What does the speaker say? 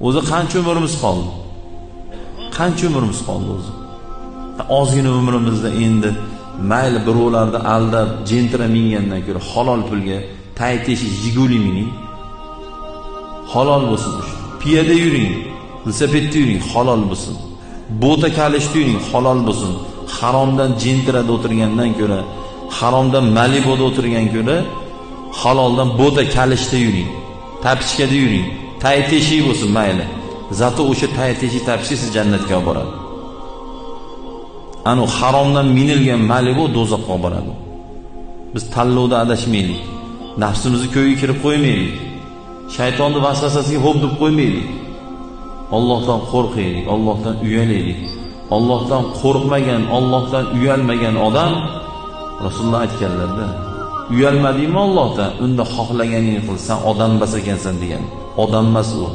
O'zi qancha umrimiz qoldi? Qancha umrimiz qoldi o'zi? Ozgina umrimizda endi mayli birovlarni aldab, jentira mingandan ko'ra halol pulga tayteshi Jiguli mining. Halol bo'lsin o'sha. Piyoda yuring, velosipedda yuring, halol bo'lsin. Bota kalishda yuring, halol bo'lsin. Haromdan jentirada o'tirgandan ko'ra, haromdan Malibuda o'tirgan ko'ra, haloldan bota kalishda yuring, tapichkada yuring. Tayteshi bo'lsin mayli. Zato o'sha tayteshi tapichi siz jannatga olib boradi. Anu haromdan minilgan Malibu do'zaxga olib boradi. Biz tanlovda adashmaylik. Nafsimizni ko'yga kirib qo'ymaylik. Shaytonning vasvasasiga xo'p deb qo'ymaylik. Allohdan qo'rqaylik, Allohdan uyalaylik. Allohdan qo'rqmagan, Allohdan uyalmagan odam Rasululloh aytganlarda, uyalmadingmi Allohdan? Unda xohlaganingni qil, sen odam emas ekansan degan. Odam emas u.